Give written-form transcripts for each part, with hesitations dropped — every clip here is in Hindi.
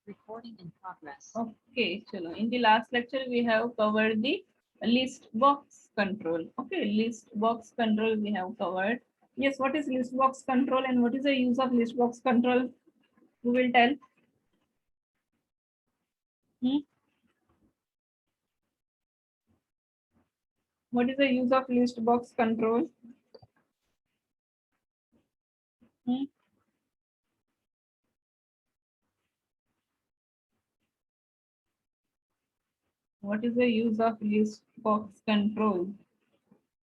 Recording in progress. Okay, chalo. In the last lecture, we have covered the list box control. Okay, list box control we have covered. Yes, what is list box control and what is the use of list box control? Who will tell? Hmm? What is the use of list box control? Hmm? What is the use of list box control?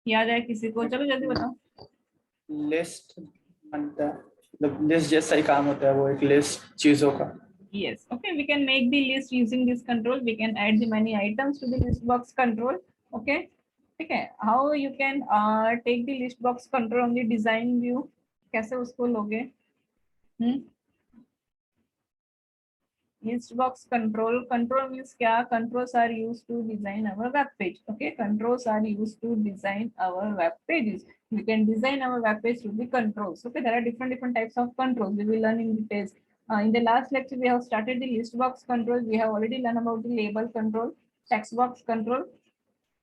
याद है किसी को? चलो जल्दी बताओ. लिस्ट बनता है, मतलब लिस्ट जैसा ही काम होता है, वो एक लिस्ट चीजों का. Yes. Okay, we can make the list using this control. We can add the many items to the list box control. Okay. Okay. How you can take the list box control on the design view? कैसे उसको लोगे? List box control. Control means क्या? Controls are used to design our web page. Okay. Controls are used to design our web pages. We can design our web page through the controls. Okay. There are different types of controls. We will learn in details. In the last lecture, we have started the list box control. We have already learned about the label control, text box control,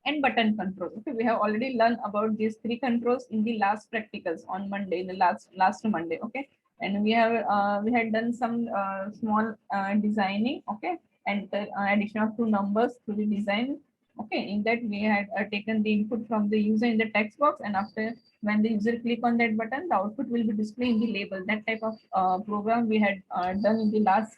and button control. Okay, we have already learned about these three controls in the last practicals on Monday, in the last Monday. Okay, and we had done some small designing. Okay, and addition of two numbers to the design. Okay, in that we had taken the input from the user in the text box, and after when the user click on that button, the output will be displayed in the label. That type of program we had done in the last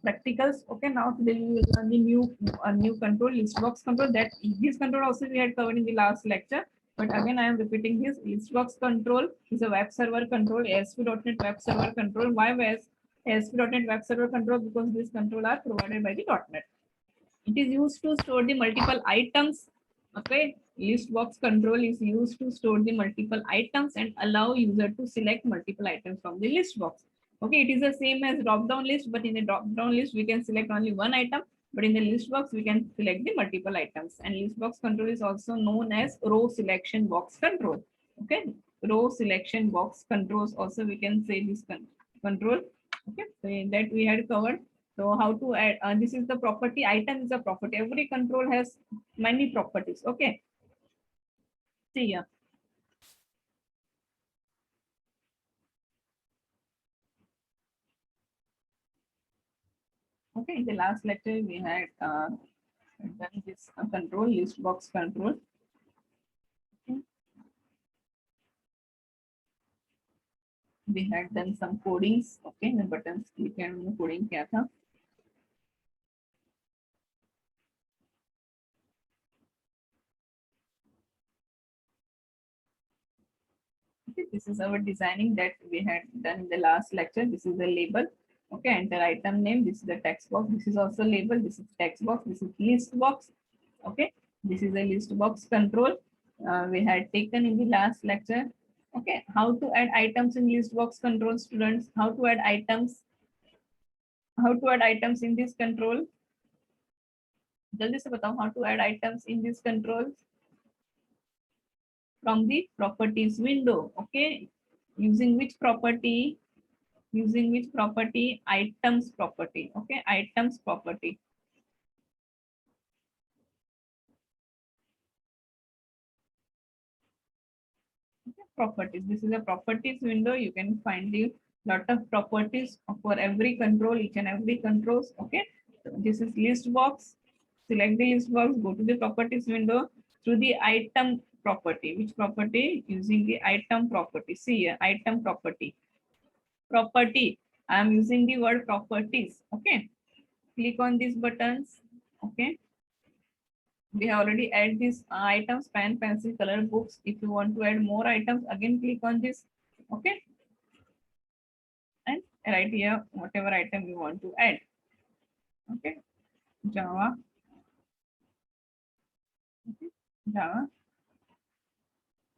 practicals. Okay, now today we will learn the new control, list box control. That this control also we had covered in the last lecture, but again I am repeating this. List box control is a web server control, ASP.NET web server control. Why ASP.NET web server control? Because this control are provided by the .NET. It is used to store the multiple items. Okay, list box control is used to store the multiple items and allow user to select multiple items from the list box. Okay, it is the same as drop down list, but in a drop down list we can select only one item, but in the list box we can select the multiple items. And list box control is also known as row selection box control. Okay, row selection box controls also we can say this control. Okay, so that we had covered. So how to add, this is the property, item is a property. Every control has many properties. Okay. See here. Okay, in the last lecture we had done this control, list box control. Okay. We had done some codings. Okay, the buttons click and coding क्या था? Okay, this is our designing that we had done in the last lecture. This is the label. Okay, enter item name. This is the text box. This is also label. This is text box. This is list box. Okay, this is a list box control. We had taken in the last lecture. Okay, how to add items in list box control, students? How to add items? How to add items in this control? जल्दी से बताओ how to add items in this control from the properties window. Okay, using which property? Using which property? Items property. Okay, items property. Okay, properties. This is a properties window. You can find the lot of properties for every control, each and every controls. Okay, so this is list box. Select the list box, go to the properties window through the item property. Which property? Using the item property. See here, item property. Property. I am using the word properties. Okay, click on these buttons. Okay, we have already add these items, pen, pencil, color, books. If you want to add more items, again click on this. Okay, and right here whatever item you want to add. Okay, Java. Okay, Java.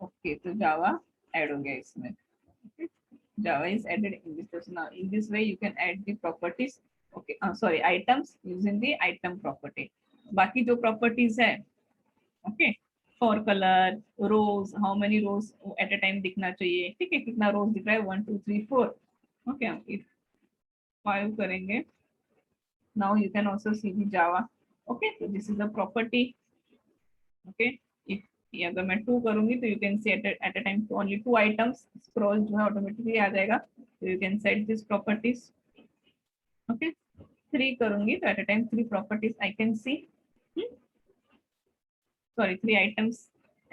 Okay, so Java add हो गया इसमें. Okay, Java is added in this person. Now in this way you can add the properties. Okay, sorry, items using the item property. बाकी जो properties है, okay, for color, rows, how many rows at a time दिखना चाहिए, ठीक है, कितना rows दिख रहा है, 1 2 3 4. Okay, if 5 करेंगे now you can also see the Java. Okay, so this is the property. Okay, if ये अगर मैं 2 करूंगी तो you can see at a time only 2 items, scroll जो है automatically आ जाएगा, so you can set these properties. Okay, 3 करूंगी तो at a time 3 properties I can see. Sorry, 3 items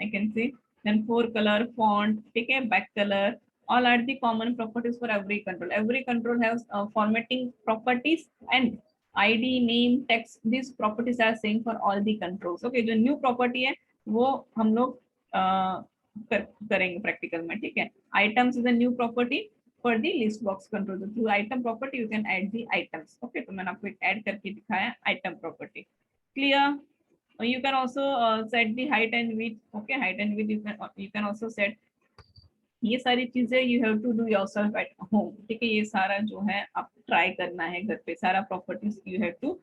I can see. Then 4 color, font, ठीक है, back color, all are the common properties for every control. Every control has formatting properties and ID, name, text. These properties are same for all the controls. Okay, जो new property है वो हम लोग करेंगे practical में, ठीक है. Items is a new property for the list box control. So through item property you can add the items. Okay, तो मैंने आपको एक add करके दिखाया item property. Clear? You can also set the height and width. Okay, height and width you can also set. ये सारी चीजें you have to do yourself at home. ठीक है, ये सारा जो है आप ट्राई करना है घर पे. सारा properties you have to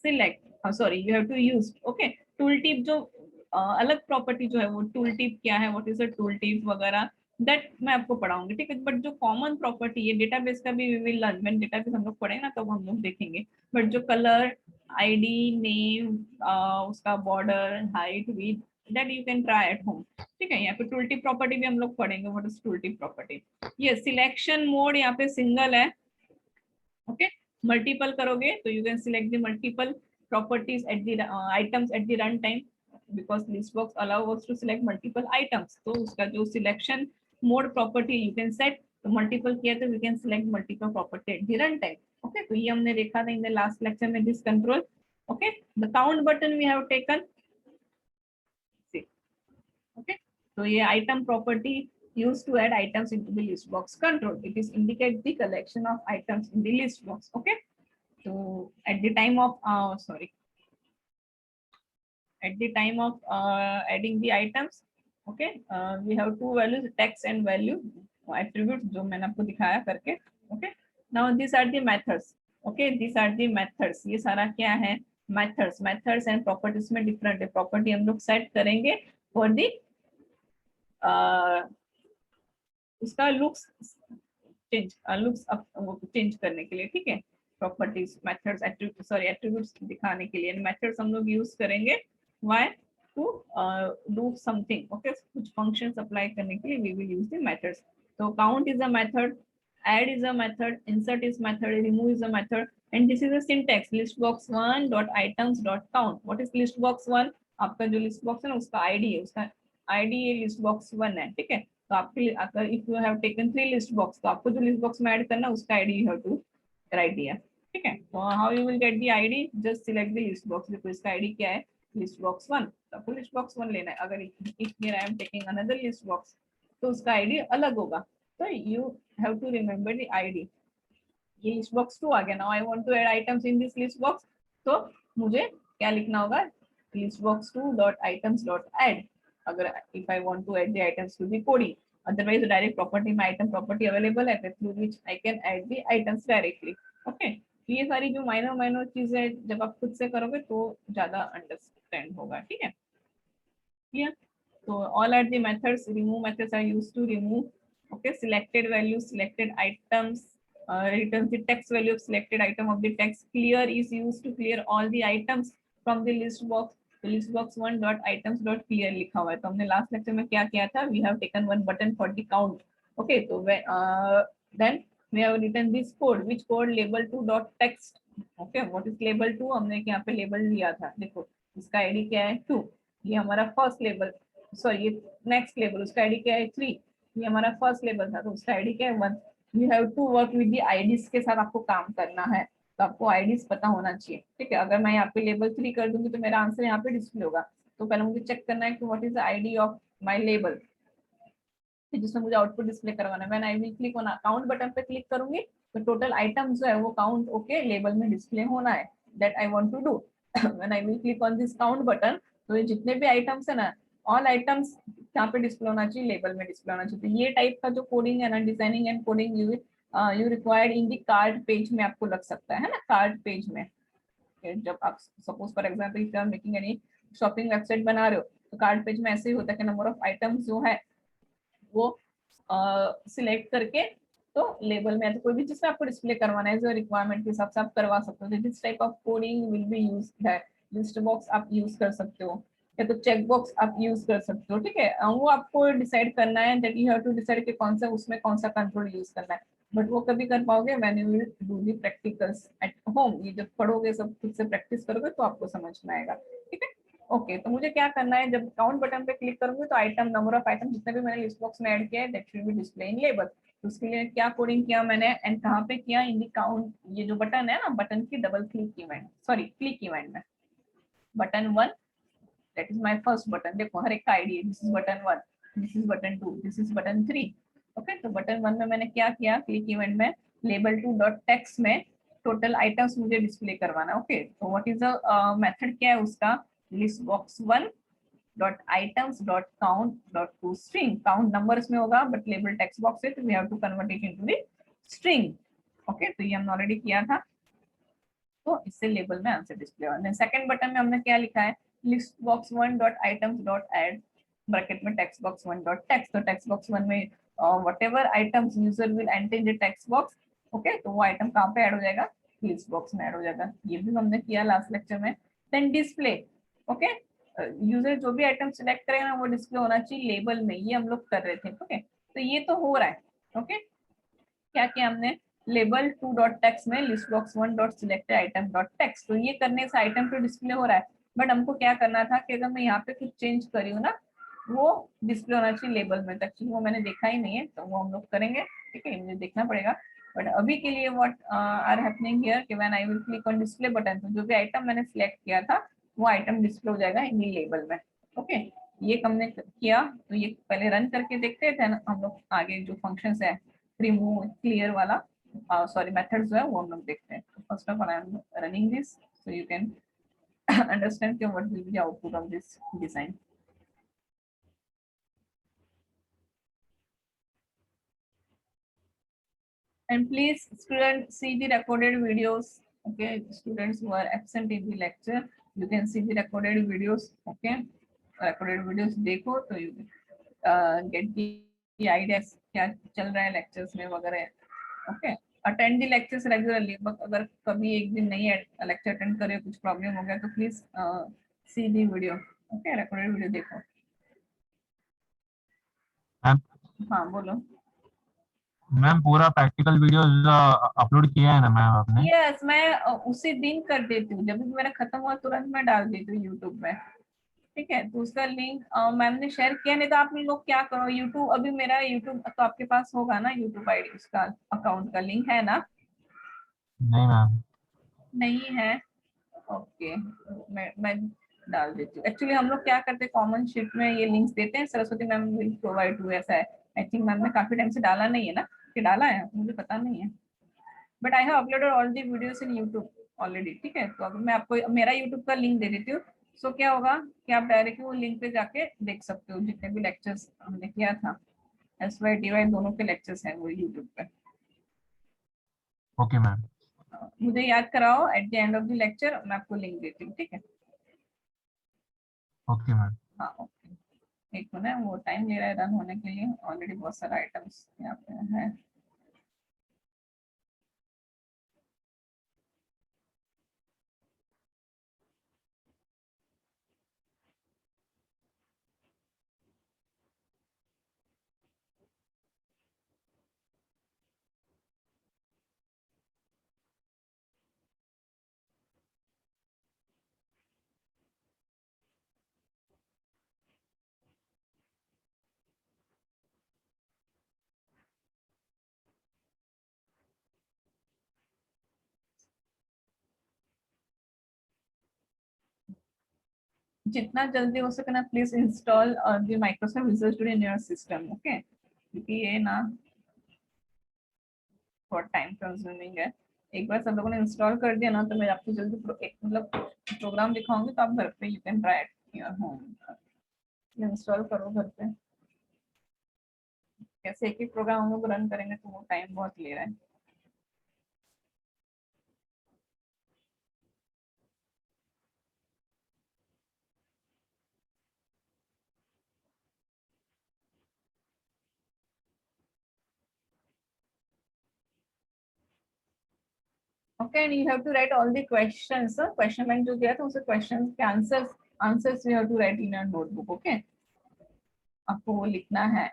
select. Sorry, you have to use. Okay, tool tip जो अलग प्रॉपर्टी जो है वो टूल टिप क्या है, what is a tool tip वगैरह, दैट मैं आपको पढ़ाऊंगी. ठीक है, बट जो कॉमन प्रॉपर्टी है डेटाबेस का भी we will learn. When database हम लोग पढ़ेंगे ना तब हम लोग देखेंगे. बट जो कलर, आईडी, नेम, उसका border, height, width, that you can try at home. ठीक है, यहाँ पे टूल टिप प्रॉपर्टी भी हम लोग पढ़ेंगे. What is tool tip property? ये सिलेक्शन मोड यहाँ पे सिंगल है. ओके, मल्टीपल करोगे तो you can select the multiple properties at the items at the runtime, because listbox allow us to select multiple items. तो उसका जो selection mode property you can set, तो multiple किया तो we can select multiple property at the runtime. Okay, तो ये हमने देखा था in the last lecture में this control. Okay, the count button we have taken. See, okay, so ये item property used to add items into the list box control. It is indicate the collection of items in the list box. Okay, so at the time of adding the items, okay, we have two values, text and value attributes जो मैंने आपको दिखाया करके. Okay, now these are the methods. Okay, these are the methods. ये सारा क्या है? methods and properties में different है. property हम लोग set करेंगे for the उसका looks change करने के लिए. ठीक है, properties, methods, attributes दिखाने के लिए. methods हम लोग use करेंगे why to do something. Okay, कुछ functions apply करने के लिए we will use the methods. So count is a method, add is a method, insert is method, remove is a method, and this is a syntax. listbox 1 dot items dot count. What is listbox 1? आपका जो listbox है ना उसका ID है, उसका ID ये listbox 1 है. ठीक है, तो आपके अगर if you have taken 3 listbox तो आपको जो listbox में ऐड करना उसका ID you have to write दिया. ठीक है, तो how you will get the ID? Just select the listbox. देखो इसका ID क्या है? listbox 1. तो आपको listbox 1 लेना है. अगर if here I am taking another listbox तो उसका ID अलग होगा. तो you have to remember the ID. ये listbox 2 आ गया. Now I want to add items in this listbox. तो मुझे क्या लिखना होगा? listbox 2 dot items dot add. अगर if I want to add the items to the coding, otherwise the direct property में item property available है through which I can add the items directly. Okay, ये सारी जो माइनर चीजें जब आप खुद से करोगे तो ज्यादा अंडरस्टैंड होगा. ठीक है, क्लियर? तो all are the methods. remove methods are used to remove. Okay, selected value, selected items, returns the text value of selected item of the text. Clear is used to clear all the items from the list box. तो listbox 1 dot items dot clear लिखा हुआ है. तो हमने लास्ट लेक्चर में क्या किया था? we have taken one button for the count. Okay, तो then we have written this code. which code? label 2 dot text. Okay, what is label 2? हमने यहाँ पे label लिया था. देखो इसका ID क्या है? 2. ये हमारा फर्स्ट लेबल, सॉरी ये नेक्स्ट लेबल, उसका ID क्या है? 3. ये हमारा फर्स्ट लेबल था तो उसका ID क्या है? 1. you have to work with the IDs के साथ आपको काम करना है, तो आपको आईडीज पता होना चाहिए. ठीक है, अगर मैं यहाँ पे लेबल 3 कर दूंगी तो मेरा आंसर यहाँ पे डिस्प्ले होगा. तो पहले मुझे चेक करना है कि what is the ID of my label, जिसमें मुझे आउटपुट डिस्प्ले करवाना है. When I will click on count button पे क्लिक करूंगी तो टोटल आइटम जो है वो काउंट ओके लेबल में डिस्प्ले होना है. That I want to do. When I will click on this count button तो ये जितने भी आइटम्स है ना, ऑल आइटम्स यहाँ पे डिस्प्ले होना चाहिए, लेबल में डिस्प्ले होना चाहिए. तो ये टाइप का जो कोडिंग है ना, designing and coding you required in the card page में आपको लग सकता है ना. कार्ड पेज में जब आप suppose for example if you are making any shopping website बना रहे हो तो कार्ड पेज में ऐसे ही होता है कि नंबर ऑफ आइटम्स जो है वो सिलेक्ट करके तो लेबल में तो कोई भी चीज आपको डिस्प्ले करवाना है जो रिक्वायरमेंट के हिसाब से आप करवा सकते हो। This type of coding will be use that list box आप यूज कर सकते हो या तो चेक बॉक्स आप यूज कर सकते हो, ठीक है। वो आपको डिसाइड करना है, that you have to decide कि कौन सा उसमें कौन सा कंट्रोल यूज करना है। बट वो कभी कर पाओगे when you will do the practicals at home. ये जब पढ़ोगे सब खुद से प्रैक्टिस करोगे तो आपको समझ में आएगा, ठीक है। ओके तो मुझे क्या करना है, जब काउंट बटन पे क्लिक करूंगी तो आइटम नंबर ऑफ आइटम जितने भी मैंने लिस्ट बॉक्स में ऐड किया है that should be display in label. तो उसके लिए क्या कोडिंग किया मैंने एंड कहाँ पे किया, इन दी काउंट। ये जो बटन है ना, बटन की double click event, sorry click event में button 1, that is my first button. देखो हर एक का आईडी है, this is button 1, this is button 2, this is button 3। Okay तो बटन 1 में मैंने क्या किया, क्लिक इवेंट में लेबल 2 डॉट टेक्स्ट में टोटल आइटम्स मुझे डिस्प्ले करवाना है। ओके तो व्हाट इज द मेथड, क्या है उसका, list box 1 dot items dot count dot to string. Count numbers में होगा बट लेबल टेक्स्ट बॉक्स है तो we have to convert it into the string. Okay तो ये हमने ऑलरेडी किया था, तो इससे लेबल में आंसर डिस्प्ले होगा। सेकंड बटन में हमने क्या लिखा है, list box 1 dot items dot add bracket में टेक्स्ट बॉक्स 1 डॉट टेक्स्ट। तो टेक्स्ट बॉक्स 1 में whatever items user will enter in the text box, okay तो वो आइटम कहाँ पे ऐड हो जाएगा, लिस्ट बॉक्स में ऐड हो जाएगा। ये भी हमने किया लास्ट लेक्चर में। देन डिस्प्ले, ओके यूजर जो भी आइटम सिलेक्ट करेगा ना वो डिस्प्ले होना चाहिए लेबल में, ये हम लोग कर रहे थे। ओके तो ये तो हो रहा है। ओके क्या किया हमने, लेबल 2 डॉट टेक्स्ट में list box 1 dot selected item dot text. तो ये करने से आइटम तो डिस्प्ले हो रहा है, बट हमको क्या करना था कि अगर मैं यहाँ पे कुछ चेंज करी हूँ ना वो डिस्प्ले होना चाहिए लेबल में। एक्चुअली वो मैंने देखा ही नहीं है तो वो हम लोग करेंगे, ठीक है मुझे देखना पड़ेगा। बट अभी के लिए व्हाट आर हैपनिंग हियर कि when I will click on display button, तो जो भी आइटम मैंने सिलेक्ट किया था वो आइटम डिस्प्ले हो जाएगा इन लेबल में। ओके ये हमने किया, तो ये पहले रन करके देखते थे ना हम लोग, आगे जो फंक्शंस है रिमूव क्लियर वाला सॉरी मेथड्स जो है वो हम लोग देखते हैं। First of all I am running this so you can understand what will be the output of this design. And please, students, see the recorded videos. Okay, students who are absent in the lecture, you can see the recorded videos. Okay, recorded videos देखो तो you get the ideas क्या चल रहा है lectures में वगैरह. Okay, attend the lectures regularly. But अगर कभी एक दिन नहीं lecture attend करे कुछ problem हो गया तो please see the video. Okay, recorded video देखो. मैम हाँ बोलो. मैम पूरा प्रैक्टिकल वीडियो अपलोड किया है ना मैम आपने? यस मैं उसी दिन कर देती हूँ, जब भी मेरा खत्म हुआ तुरंत मैं डाल देती हूँ यूट्यूब में, ठीक है। तो उसका लिंक मैम ने शेयर किया, नहीं तो आप लोग क्या करो यूट्यूब, अभी मेरा यूट्यूब तो आपके पास होगा ना, यूट्यूब आईडी उसका अकाउंट का लिंक है ना? नहीं मैम। नहीं है, ओके मैं डाल देती हूँ। एक्चुअली हम लोग क्या करते हैं कॉमन शीट में ये लिंक्स देते हैं, Saraswati ma'am will provide to, ऐसा है। आई थिंक मैम ने काफी टाइम से डाला नहीं है ना, कि डाला है मुझे पता नहीं है, but I have uploaded all the videos in YouTube already, ठीक है। तो अगर मैं आपको मेरा यूट्यूब का लिंक दे देती हूँ, सो क्या होगा कि आप डायरेक्टली वो लिंक पे जाके देख सकते हो जितने भी लेक्चर्स हमने किया था, एस वाई टी वाई दोनों के लेक्चर्स हैं वो यूट्यूब पे। Okay ma'am. मुझे याद कराओ at the end of the lecture, मैं आपको लिंक देती हूँ, ठीक है। Okay ma'am. हाँ ओके, एक मिनट वो टाइम ले रहा है रन होने के लिए, ऑलरेडी बहुत सारा आइटम्स यहाँ पे है। जितना जल्दी हो सके ना please install the Microsoft visual studio in your system, okay, क्योंकि ये ना बहुत टाइम कंज्यूमिंग है। एक बार सब लोगों ने इंस्टॉल कर दिया ना तो मैं आपको जल्दी एक मतलब प्रोग्राम दिखाऊंगी तो आप घर पे you can try it your home. Install करो घर पे, कैसे एक एक प्रोग्राम हम लोग रन करेंगे तो वो टाइम बहुत ले रहा है। Okay, and you have to write all the questions. Question bank जो दिया था उसे questions के answers you have to write in your notebook. Okay, आपको वो लिखना है.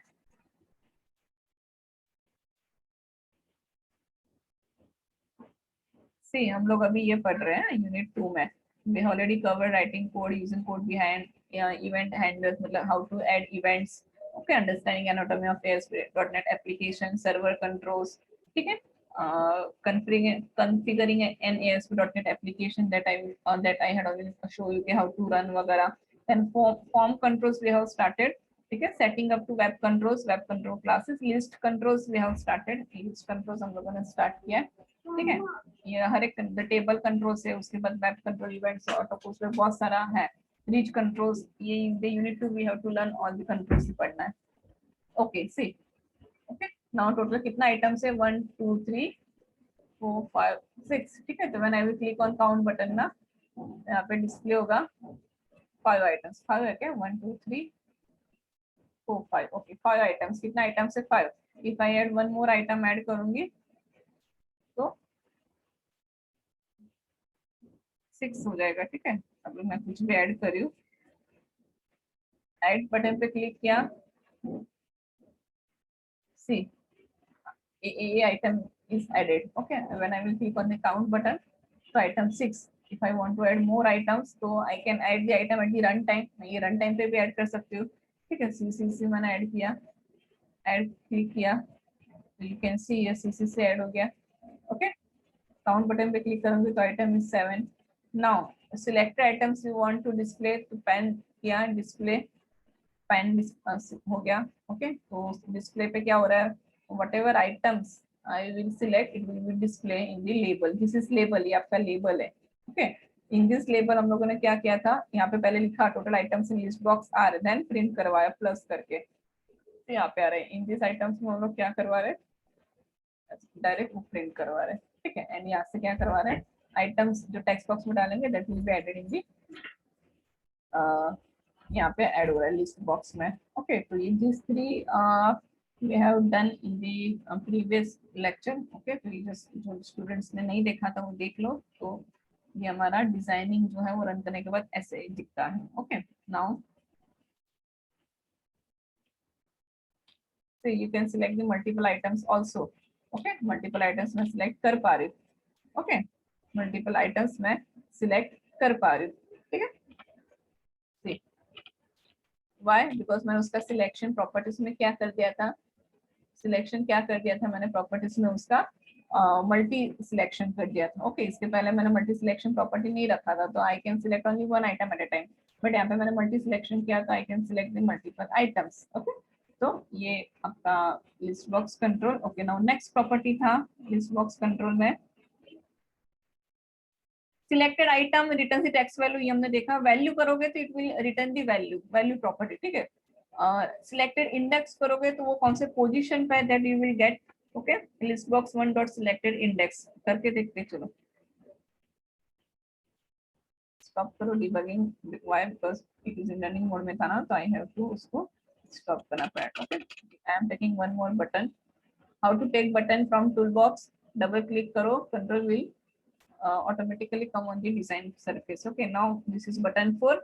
See, हम लोग अभी ये पढ़ रहे हैं यूनिट 2 में. We already covered writing code, using code behind event handlers, मतलब how to add events. Okay, understanding anatomy of ASP.NET application, server controls. ठीक है. Configuring an ASP.NET application that I had already show you how to run वगैरह. Then form controls we have started. ठीक है. Setting up to web controls, web control classes, list controls we have started. List controls हम लोगों ने start किया है. ठीक है. ये हर एक टेबल कंट्रोल से, उसके बाद web control, events, auto post में बहुत सारा है. रीच कंट्रोल्स, ये the unit 2 we have to learn all the controls पढ़ना है. Okay, see. Okay, now total कितना आइटम्स है? 1 2 3 4 5 6. ठीक है. तो when I will click on count button ना, यहाँ पे डिस्प्ले होगा 5 आइटम्स. 5 है क्या? 1 2 3 4 5. Okay, 5 items. कितना आइटम्स है? 5. If I add one more item add करूंगी तो 6 हो जाएगा. ठीक है. अभी मैं कुछ भी ऐड कर रही हूँ. ऐड बटन पे क्लिक किया. सी, ये item is added. Okay, when I will click on the count button, so item 6. If I want to add more items, so I can add the item at the run time. मैं ये run time पे भी ऐड कर सकती हूँ. ठीक है. CC मैंने ऐड किया, ऐड क्लिक किया, तो you can see ये CC से ऐड हो गया. Okay, count button पे क्लिक करूँगी तो item is 7. Now select items you want to display. तो पेन किया, डिस्प्ले पेन हो गया. ओके, तो डिस्प्ले पे क्या हो रहा है? whatever items I will select, it will be display in the label. This is label, ये आपका लेबल है. ओके, इन दिस लेबल हम लोगों ने क्या किया था? यहाँ पे पहले लिखा total items in list box are, then print करवाया प्लस करके. तो यहाँ पे आ रहे हैं इन दिस आइटम्स में हम लोग क्या करवा रहे हैं? डायरेक्ट वो प्रिंट करवा रहे हैं. ठीक है. एंड यहाँ से क्या करवा रहे हैं? आइटम्स जो टेक्स्ट बॉक्स में डालेंगे that will be added in the, यहाँ पे ऐड हो रहा है लिस्ट बॉक्स में. ओके, तो ये this 3 we have done in the previous lecture. Okay, तो ये जो स्टूडेंट्स ने नहीं देखा था वो देख लो. तो ये हमारा डिजाइनिंग जो है वो रन करने के बाद ऐसे दिखता है. Okay, now so you can select the multiple items also. Okay, multiple items में select कर पा रही हूँ. Okay, multiple items में select कर पा रही हूँ. ठीक है. See, why? Because मैंने उसका selection properties में क्या कर दिया था? Selection क्या कर दिया था मैंने properties में? उसका मल्टी सिलेक्शन कर दिया था. ओके, इसके पहले मैंने मल्टी सिलेक्शन प्रॉपर्टी नहीं रखा था, तो I can select only one item at a time. But यहाँ पे मैंने मल्टी सिलेक्शन किया तो I can select the multiple items. Okay, तो ये आपका list box control. Okay, now next property था लिस्ट बॉक्स कंट्रोल में selected item return the text value. ये हमने देखा. वैल्यू करोगे तो it will return the value, value property. ठीक है. सिलेक्टेड इंडेक्स करोगे तो वो कौन से पोजीशन पे that you will get. Okay, list box 1 dot selected index करके देखते. चलो स्टॉप करो debugging. Why? Because it is in running mode में था ना, तो आई हैव टू उसको स्टॉप करना पड़ेगा. Okay, I am taking one more button. How to take button from tool box? Double click करो, control will automatically come on the design surface. Okay, now this is button 4.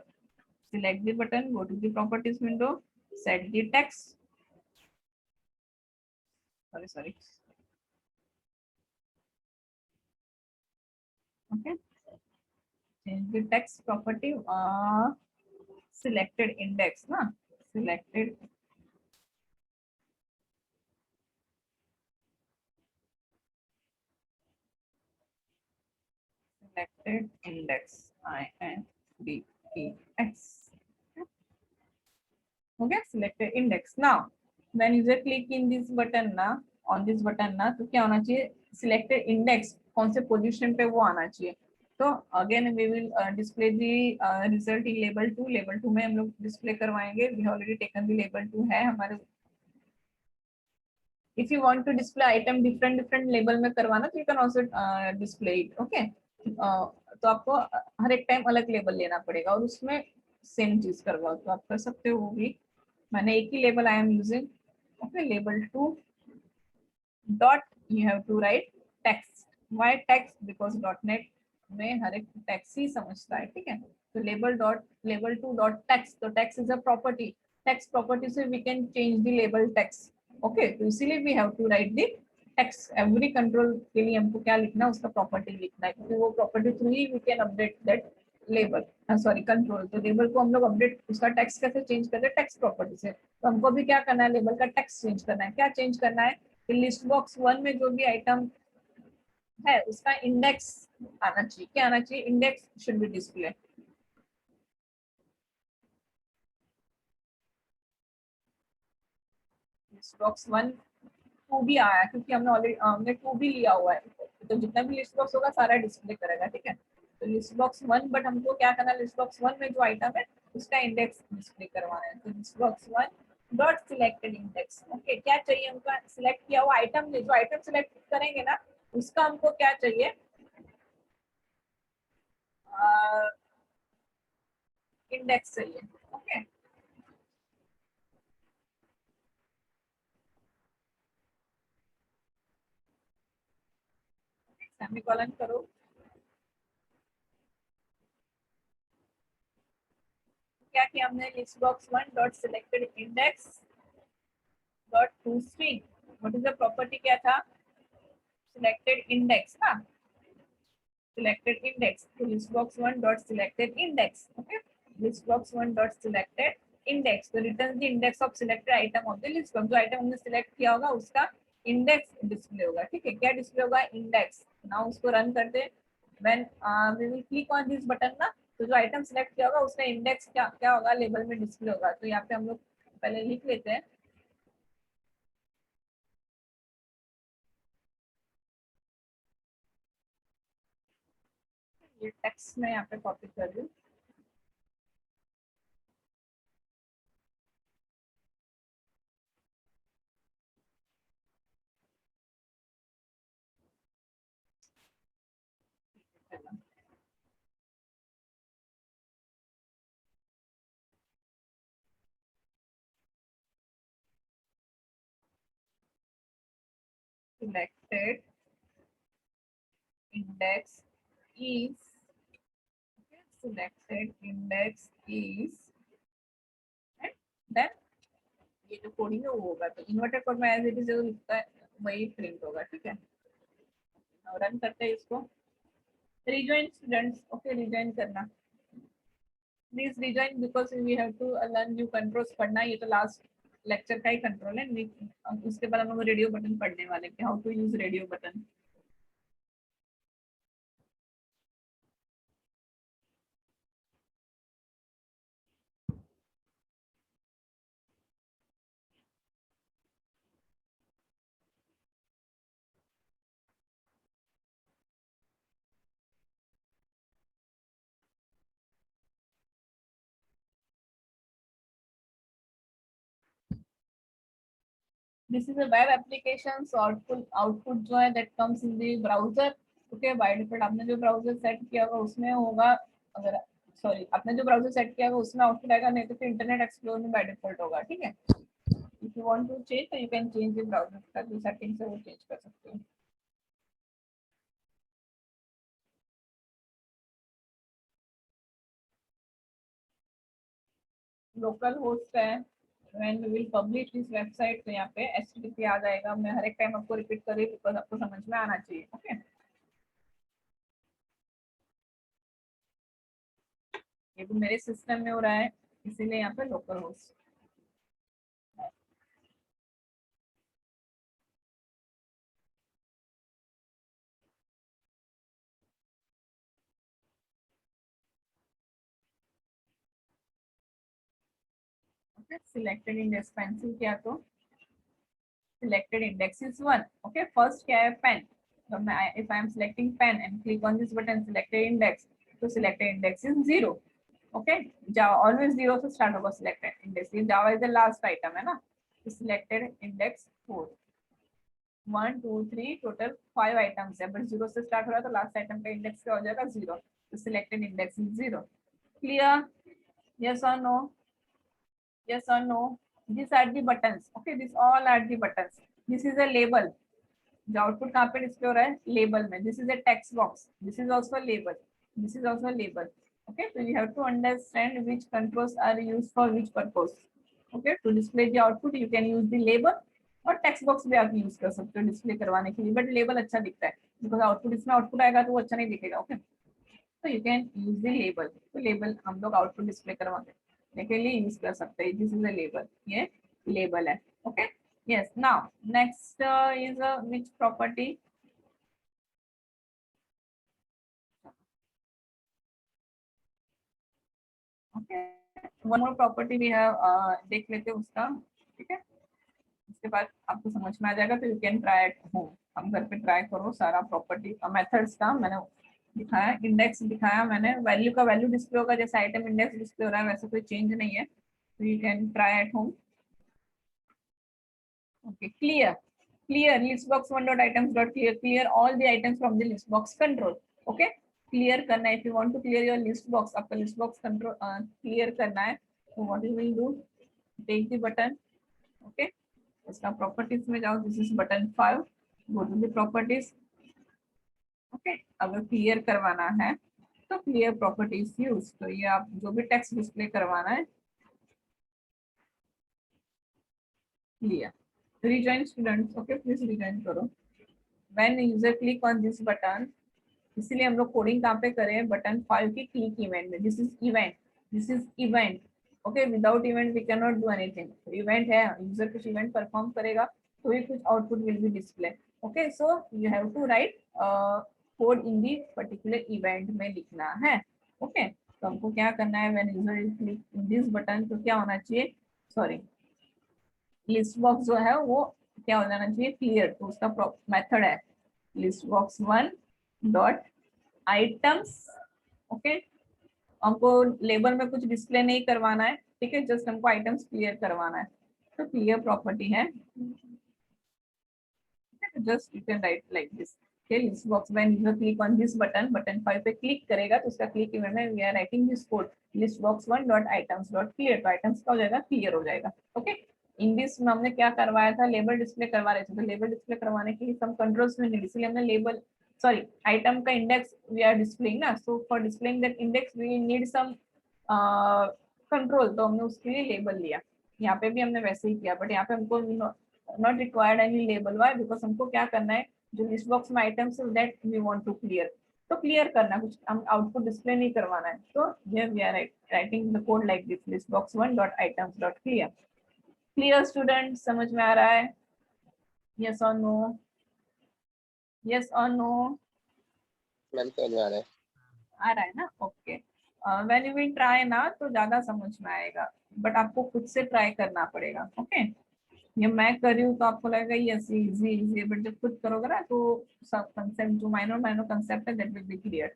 Select the button, go to the properties window, set the text. Sorry. Okay, change the text property. Selected index na, selected index, INDEX. Okay, selected index. Now when user click in this button ना, on this button ना, तो क्या होना चाहिए? selected index कौन से पोजीशन पे वो आना चाहिए. तो again we will display the result in label 2. Label 2 में हम लोग डिस्प्ले करवाएंगे. We already taken the label 2 है हमारे. If you want to display item different label में करवाना तो you can also display it. Okay, तो आपको हर एक टाइम अलग लेबल लेना पड़ेगा और उसमें सेम चीज करवाओ तो आप कर सकते हो. वो भी मैंने एक ही label I am using. Okay, label 2 dot you have to write text. Why text? Because .NET में हर एक टेक्स्ट ही समझता है, ठीक है। तो लेबल टू डॉट टेक्स्ट, तो text is a property, text property से we can change the label text, okay. तो इसीलिए we have to write the text, every control के लिए हमको क्या लिखना है, उसका प्रॉपर्टी लिखना है, क्योंकि वो प्रॉपर्टी थ्रू ही we can update that label, sorry control. तो लेबल को हम लोग अपडेट, उसका टेक्स्ट कैसे चेंज करते हैं, टेक्स्ट प्रॉपर्टी से। तो हमको भी क्या करना है, लेबल का टेक्स्ट चेंज करना है। क्या चेंज करना है कि लिस्ट बॉक्स 1 में जो भी आइटम है उसका इंडेक्स आना चाहिए। क्या आना चाहिए? Index should be display. List box 1 2 भी आया क्योंकि हमने 2 भी लिया हुआ है, तो जितना भी लिस्ट बॉक्स होगा सारा डिस्प्ले करेगा, ठीक है। तो लिस्ट बॉक्स 1, बट हमको क्या करना है, लिस्ट बॉक्स 1 में जो आइटम है उसका इंडेक्स डिस्प्ले करवाना है। तो list box 1 dot selected index, okay. क्या चाहिए हमको? सिलेक्ट किया हुआ आइटम, जो आइटम सिलेक्ट करेंगे ना उसका हमको क्या चाहिए, इंडेक्स चाहिए, ओके। सेमीकोलन करो। क्या किया हमने, list box 1 dot selected index dot to string, what is the property, क्या था, सिलेक्टेड इंडेक्स ना, selected index, तो listbox 1 dot selected index, okay, listbox 1 dot selected index, तो returns the index of selected item of the listbox, जो आइटम हमने सिलेक्ट किया होगा उसका इंडेक्स डिस्प्ले होगा, ठीक है। क्या डिस्प्ले होगा? इंडेक्स। नाउ उसको रन करते हैं, when we will click on this button ना, तो जो आइटम सिलेक्ट किया होगा उसका इंडेक्स क्या क्या होगा, लेबल में डिस्प्ले होगा। तो यहाँ पे हम लोग पहले लिख लेते हैं, ये टेक्स्ट में यहाँ पे कॉपी कर रही हूँ, selected index is, selected index is, and then ये जो कोडिंग है वो होगा, तो इन्वर्टेड कोड में एज इट इज जो लिखता है वही प्रिंट होगा, ठीक है। रन करते हैं इसको, रिजॉइन स्टूडेंट्स, ओके, रिजॉइन करना, please rejoin, because we have to learn new controls. पढ़ना ये तो लास्ट लेक्चर का ही कंट्रोल है, उसके बाद हम लोग रेडियो बटन पढ़ने वाले हैं, how to use radio button. This is a web application, so output जो है that comes in the browser, okay। by default आपने जो ब्राउजर सेट किया होगा उसमें होगा, अगर सॉरी आपने जो ब्राउजर सेट किया होगा उसमें आउटपुट आएगा, नहीं तो फिर इंटरनेट एक्सप्लोरर में बाय डिफॉल्ट होगा, ठीक है। If you want to change तो you can change the browser का जो सेटिंग्स है वो चेंज कर सकते हो। लोकल होस्ट है, when we will publish this website, तो यहाँ पे HTTP आ जाएगा। मैं हर एक टाइम आपको रिपीट कर रही हूँ बिकॉज आपको समझ में आना चाहिए, ओके। ये भी मेरे सिस्टम में हो रहा है इसीलिए यहाँ पे local host. Selected index pencil किया तो selected index is 1, okay। first क्या है, pen, so if I am selecting pen and click on this button selected index, तो selected index is 0, okay। Java always 0 से start होगा selected index, ये Java is the last item है ना, तो selected index 4, 1 2 3 total 5 items है, बट 0 से start हो रहा है तो last item का index क्या हो जाएगा, 0, तो selected index is 0। clear? yes or no? yes or no? These are the buttons, okay, these all are the buttons, this is a label, जो आउटपुट कहाँ पे डिस्प्ले हो रहा है, लेबल में. This is a text box, this is also label, this is also label. Okay, so you have to understand which controls are used for which purpose. Okay, to display the output you can use the label, और टेक्स्ट बॉक्स भी आप यूज कर सकते हो डिस्प्ले करवाने के लिए, बट लेबल अच्छा दिखता है बिकॉज आउटपुट इसमें आउटपुट आएगा तो वो अच्छा नहीं दिखेगा. ओके, तो you can use the label. तो लेबल हम लोग आउटपुट डिस्प्ले करवाने के लिए यूज कर सकते हैं. दिस इज अ लेबल, ये लेबल है. Okay, yes. Now next is which property. Okay, one more property भी है, देख लेते हैं उसका. ठीक है, उसके बाद आपको समझ में आ जाएगा. तो you can try at home. हम घर पे ट्राई करो सारा प्रॉपर्टी मेथड्स का. मैंने दिखाया, इंडेक्स दिखाया मैंने. वैल्यू का वैल्यू डिस्प्ले होगा, जैसे आइटम इंडेक्स डिस्प्ले हो रहा है वैसे कोई चेंज नहीं है. तो you can try at home. Okay, clear. Clear listbox1.items.clear. Clear all the items from the listbox control. Okay, clear करना है. If you want to clear your list box, आपका list box control clear करना है, तो what you will do, take the button. Okay, इसका properties में जाओ. This is button 5. Go to the properties. Okay, अगर clear करवाना है तो clear properties use. तो ये आप जो भी text display करवाना है, clear. Rejoin students. Okay, please rejoin करो. When user click on this button, इसीलिए हम लोग कोडिंग कहाँ पे करें, बटन 5 की क्लिक इवेंट में. This is event, this is event. Okay, without event we can not do anything. Event है, यूजर कुछ इवेंट परफॉर्म करेगा तो ही कुछ output will be display. Okay, so you have to write code in the particular event में लिखना है. ओके, तो हमको क्या करना है, when user is click in this button, तो क्या होना चाहिए, सॉरी, लिस्ट बॉक्स जो है वो क्या हो जाना चाहिए, क्लियर. तो उसका मेथड है list box 1 dot items. Okay, हमको लेबल में कुछ डिस्प्ले नहीं करवाना है. ठीक है, जस्ट हमको आइटम्स क्लियर करवाना है. तो क्लियर प्रॉपर्टी है. Just you can write like this. List box when user click on this button, button 5 पे क्लिक करेगा तो उसका क्लिक इवेंट में we are writing this code list box 1 dot items dot clear. तो आइटम्स का हो जाएगा, क्लियर हो जाएगा. ओके, इन दिस में हमने क्या करवाया था, लेबल डिस्प्ले करवा रहे थे. तो लेबल डिस्प्ले करवाने के लिए सम कंट्रोल्स में नहीं, इसलिए हमने लेबल, sorry, item का index we are displaying ना. So for displaying that index we need some control. तो हमने उसके लिए लेबल लिया. यहाँ पे भी हमने वैसे ही किया, बट यहाँ पे हमको not required any label. Why? Because हमको क्या करना है, जो लिस्ट बॉक्स में items है that we want to clear. तो क्लियर करना, कुछ हम आउटपुट डिस्प्ले नहीं करवाना है. तो here we are writing the code like this, listbox1 dot items dot clear. Clear student, समझ में आ रहा है? Yes or no? Yes or no? Ma'am समझ में आ रहा है. आ रहा है ना. Okay, when you will try ना तो ज्यादा समझ में आएगा, बट आपको खुद से ट्राई करना पड़ेगा. ओके, ये मैं कर रही हूँ तो आपको लगेगा यस इजी इजी, बट जब खुद करोगे ना तो सब कंसेप्ट जो माइनर कंसेप्ट है दैट विल बी क्लियर.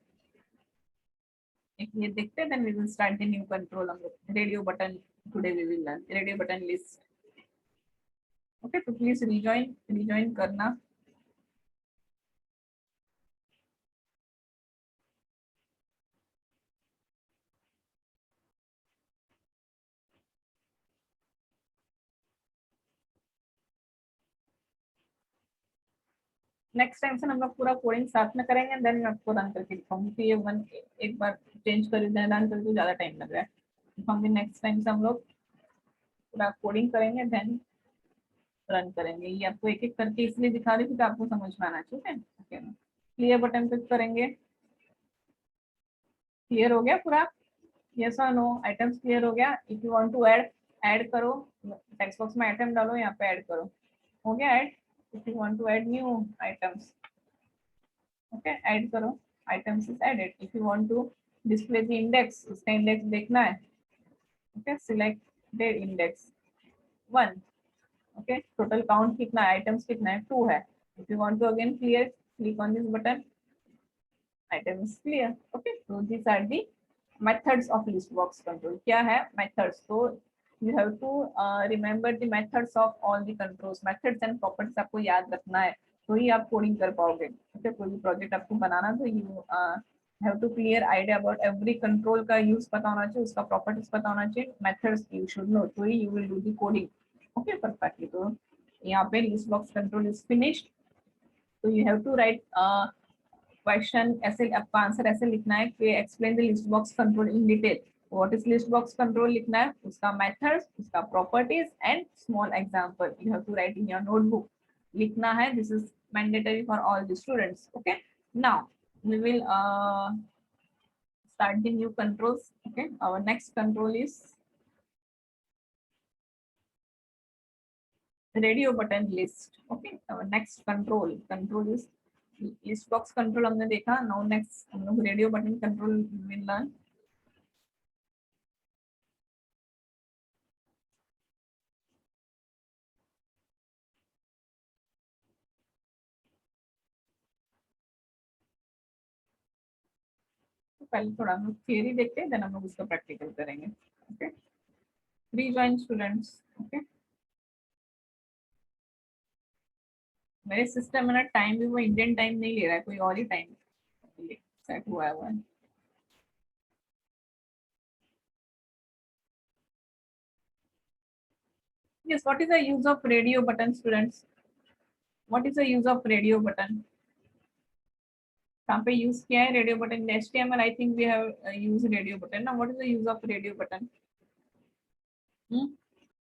एक ये देखते हैं, then we will start the new control. हम लोग radio button, today we will learn radio button list. Okay, तो प्लीज रिजॉइन करना. नेक्स्ट टाइम से हम लोग पूरा कोडिंग साथ में करेंगे, देन मैं आपको रन करके दिखाऊंगी कि ये वन एक बार चेंज कर दें, रन करके ज़्यादा टाइम लग रहा है. दिखाऊंगी नेक्स्ट टाइम से हम लोग पूरा कोडिंग करेंगे, देन रन करेंगे. ये आपको एक एक करके इसलिए दिखा रही थी कि आपको समझ में आना चाहिए. ओके, क्लियर बटन क्लिक करेंगे. क्लियर हो गया पूरा? यस और नो? आइटम्स क्लियर हो गया. If you want to add करो, टेक्स्ट बॉक्स में आइटम डालो, यहाँ पे ऐड करो. हो गया add. If you want to add new items, okay, add करो. Items is added. If you want to display the index, उसका index देखना है. Okay, select the index 1. Okay, total count कितना है, items कितना है, 2 है. If you want to again clear, click on this button. Item is clear. Okay, so these are the methods of list box control. क्या है methods? तो you have to remember the methods of all the controls. Methods and properties आपको याद रखना है, तो ही आप कोडिंग कर पाओगे. ओके, कोई भी प्रोजेक्ट आपको बनाना तो you have to clear idea about every control का यूज पता होना चाहिए, उसका प्रॉपर्टीज पता होना चाहिए, methods you should know, तो ही you will do the coding. Okay, perfectly. तो यहाँ पे list box control is finished. तो you have to write question ऐसे, आपको आंसर ऐसे लिखना है कि explain the list box control in detail. What is list box control लिखना है, उसका मेथड्स, उसका properties and small example you have to write in your notebook, लिखना है। This is mandatory for all the students. Okay, now we will start the new controls. Okay, our next control is radio button list. Okay, our next control is list box control हमने देखा. Now next हम लोग radio button control will learn. तो पहले थोड़ा हम लोग थियरी देखते हैं, देन हम लोग उसका प्रैक्टिकल करेंगे. Okay, rejoin students. ओके, मेरे सिस्टम में ना टाइम भी वो इंडियन टाइम नहीं ले रहा है, कोई और ही टाइम सेट हुआ है. Yes, what is the use of radio button, students? What is the use of radio button? कहाँ पे यूज किया है radio button? HTML I think we have used radio button. Now what is the use of radio button?